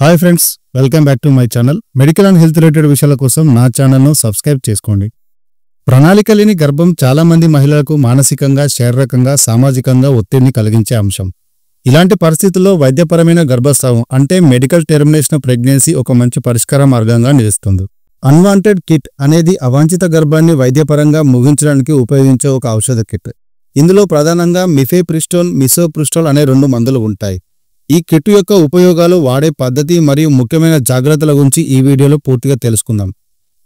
Hi friends, welcome back to my channel. Medical and health related విషయాల కోసం నా ఛానల్ను సబ్స్క్రైబ్ చేసుకోండి. ప్రణాళిక లేని గర్భం చాలా మంది మహిళలకు మానసికంగా, శారీరకంగా, సామాజికంగా ఒత్తిడిని కలిగించే అంశం. ఇలాంటి పరిస్థితుల్లో వైద్యపరమైన గర్భస్రావం అంటే మెడికల్ టెర్మినేషన్ ఆఫ్ ప్రెగ్నెన్సీ ఒక మంచి పరిష్కార మార్గంగా నిలుస్తుంది. అన్వాంటెడ్ కిట్ అనేది అవాంఛిత గర్భాన్ని వైద్యపరంగా ముగించడానికి ఉపయోగించే ఒక ఔషధ కిట్. ఇందులో ప్రధానంగా మిఫెప్రిస్టోన్, మిసోప్రిస్టోల్ అనే 2 మందులు ఉంటాయి. ఈ కిట్ యొక్క ఉపయోగాలు, వాడే పద్ధతి మరియు ముఖ్యమైన జాగ్రత్తల గురించి ఈ వీడియోలో పూర్తిగా తెలుసుకుందాం.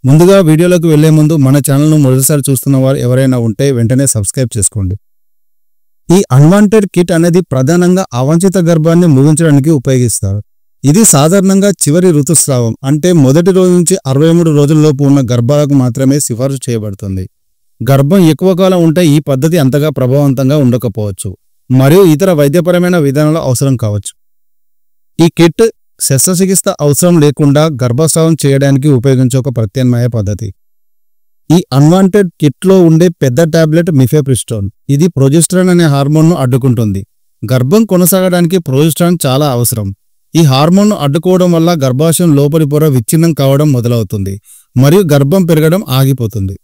ముందుగా వీడియోలోకి వెళ్లే ముందు మన ఛానల్ను మొదటిసారి చూస్తున్న వారు ఎవరైనా ఉంటే వెంటనే సబ్స్క్రైబ్ చేసుకోండి. ఈ అన్వాంటెడ్ కిట్ అనేది ప్రధానంగా అవాంఛిత గర్భాన్ని ముగించడానికి ఉపయోగిస్తారు. ఇది సాధారణంగా చివరి ఋతుస్రావం అంటే మొదటి రోజు నుంచి 63 రోజుల్లోపు ఉన్న గర్భాలకు మాత్రమే సిఫార్సు చేయబడుతుంది. గర్భం ఎక్కువ కాలం ఉంటే ఈ పద్ధతి అంతగా ప్రభావవంతంగా ఉండకపోవచ్చు మరియు ఇతర వైద్యపరమైన విధానాలు అవసరం కావచ్చు. ఈ కిట్ శస్త్రచికిత్స అవసరం లేకుండా గర్భస్రావం చేయడానికి ఉపయోగించే ఒక ప్రత్యామ్నాయ పద్ధతి. ఈ అన్వాంటెడ్ కిట్లో ఉండే పెద్ద టాబ్లెట్ మిఫెప్రిస్టోన్. ఇది ప్రొజెస్టరాన్ అనే హార్మోన్ను అడ్డుకుంటుంది. గర్భం కొనసాగడానికి ప్రొజెస్టరాన్ చాలా అవసరం. ఈ హార్మోన్ను అడ్డుకోవడం వల్ల గర్భాశయం లోపలి పొర విచ్ఛిన్నం కావడం మొదలవుతుంది మరియు గర్భం పెరగడం ఆగిపోతుంది.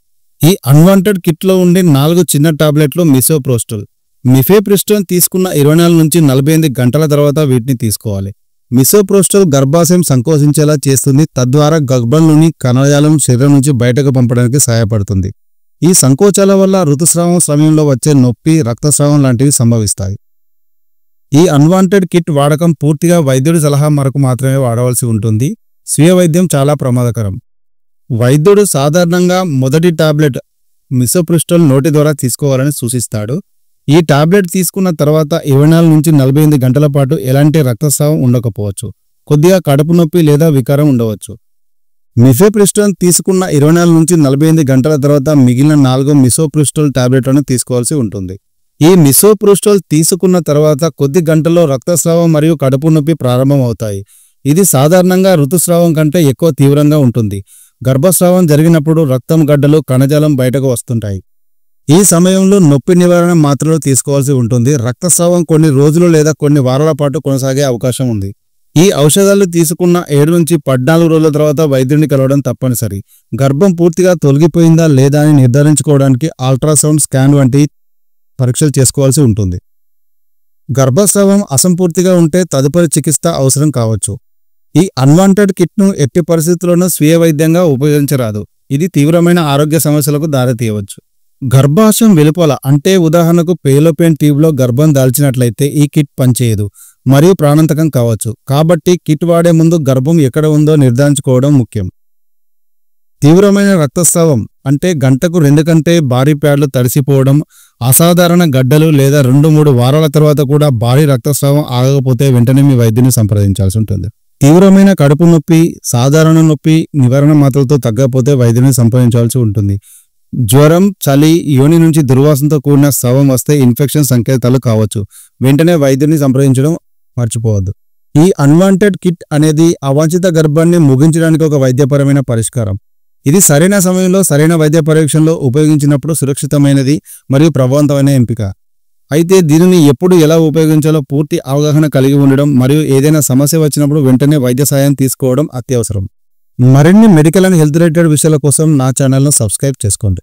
ఈ అన్వాంటెడ్ కిట్లో ఉండే 4 చిన్న టాబ్లెట్లు మిసోప్రిస్టోల్. మిఫెప్రిస్టోన్ తీసుకున్న 24 నుంచి 48 గంటల తర్వాత వీటిని తీసుకోవాలి. మిసోప్రిస్టోల్ గర్భాశయం సంకోచించేలా చేస్తుంది, తద్వారా గర్భంలోని కణజాలం శరీరం నుంచి బయటకు పంపడానికి సహాయపడుతుంది. ఈ సంకోచాల వల్ల ఋతుస్రావం సమయంలో వచ్చే నొప్పి, రక్తస్రావం లాంటివి సంభవిస్తాయి. ఈ అన్వాంటెడ్ కిట్ వాడకం పూర్తిగా వైద్యుడి సలహా మేరకు మాత్రమే వాడవలసి ఉంటుంది. స్వీయ వైద్యం చాలా ప్రమాదకరం. వైద్యుడు సాధారణంగా మొదటి టాబ్లెట్ మిసోప్రిస్టోల్ నోటి ద్వారా తీసుకోవాలని సూచిస్తాడు. ఈ టాబ్లెట్ తీసుకున్న తర్వాత 24 నుంచి 48 గంటల పాటు ఎలాంటి రక్తస్రావం ఉండకపోవచ్చు. కొద్దిగా కడుపు నొప్పి లేదా వికారం ఉండవచ్చు. మిఫెప్రిస్టోన్ తీసుకున్న 24 నుంచి 48 గంటల తర్వాత మిగిలిన 4 మిసోప్రిస్టోల్ టాబ్లెట్లను తీసుకోవాల్సి ఉంటుంది. ఈ మిసోప్రిస్టోల్ తీసుకున్న తర్వాత కొద్ది గంటల్లో రక్తస్రావం మరియు కడుపు నొప్పి ప్రారంభమవుతాయి. ఇది సాధారణంగా ఋతుస్రావం కంటే ఎక్కువ తీవ్రంగా ఉంటుంది. గర్భస్రావం జరిగినప్పుడు రక్తం, గడ్డలు, కణజాలం బయటకు వస్తుంటాయి. ఈ సమయంలో నొప్పి నివారణ మాత్రలు తీసుకోవాల్సి ఉంటుంది. రక్తస్రావం కొన్ని రోజులు లేదా కొన్ని వారాల పాటు కొనసాగే అవకాశం ఉంది. ఈ ఔషధాలు తీసుకున్న 7 నుంచి 14 రోజుల తర్వాత వైద్యుడిని కలవడం తప్పనిసరి. గర్భం పూర్తిగా తొలగిపోయిందా లేదా అని నిర్ధారించుకోవడానికి అల్ట్రాసౌండ్ స్కాన్ వంటి పరీక్షలు చేసుకోవాల్సి ఉంటుంది. గర్భస్రావం అసంపూర్తిగా ఉంటే తదుపరి చికిత్స అవసరం కావచ్చు. ఈ అన్వాంటెడ్ కిట్ను ఎట్టి పరిస్థితుల్లోనూ స్వీయ వైద్యంగా ఉపయోగించరాదు. ఇది తీవ్రమైన ఆరోగ్య సమస్యలకు దారితీయవచ్చు. గర్భాశయం వెలుపల అంటే ఉదాహరణకు ఫెలోపియన్ ట్యూబ్లో గర్భం దాల్చినట్లయితే ఈ కిట్ పనిచేయదు మరియు ప్రాణాంతకం కావచ్చు. కాబట్టి కిట్ వాడే ముందు గర్భం ఎక్కడ ఉందో నిర్ధారించుకోవడం ముఖ్యం. తీవ్రమైన రక్తస్రావం అంటే గంటకు 2 కంటే భారీ ప్యాడ్లు తడిసిపోవడం, అసాధారణ గడ్డలు లేదా 2-3 వారాల తర్వాత కూడా భారీ రక్తస్రావం ఆగకపోతే వెంటనే మీ వైద్యుని సంప్రదించాల్సి ఉంటుంది. తీవ్రమైన కడుపు నొప్పి, సాధారణ నొప్పి నివారణ మాత్రలతో తగ్గకపోతే వైద్యుని సంప్రదించాల్సి ఉంటుంది. జ్వరం, చలి, యోని నుంచి దుర్వాసనతో కూడిన స్రావం వస్తే ఇన్ఫెక్షన్ సంకేతాలు కావచ్చు. వెంటనే వైద్యుని సంప్రదించడం మర్చిపోవద్దు. ఈ అన్వాంటెడ్ కిట్ అనేది అవాంఛిత గర్భాన్ని ముగించడానికి ఒక వైద్యపరమైన పరిష్కారం. ఇది సరైన సమయంలో సరైన వైద్య పరీక్షల్లో ఉపయోగించినప్పుడు సురక్షితమైనది మరియు ప్రభావవంతమైన ఎంపిక. అయితే దీనిని ఎప్పుడు ఎలా ఉపయోగించాలో పూర్తి అవగాహన కలిగి ఉండడం మరియు ఏదైనా సమస్య వచ్చినప్పుడు వెంటనే వైద్య సహాయం తీసుకోవడం అత్యవసరం. మరిన్ని మెడికల్ అండ్ హెల్త్ రిలేటెడ్ విషయాల కోసం నా ఛానల్ను సబ్స్క్రైబ్ చేసుకోండి.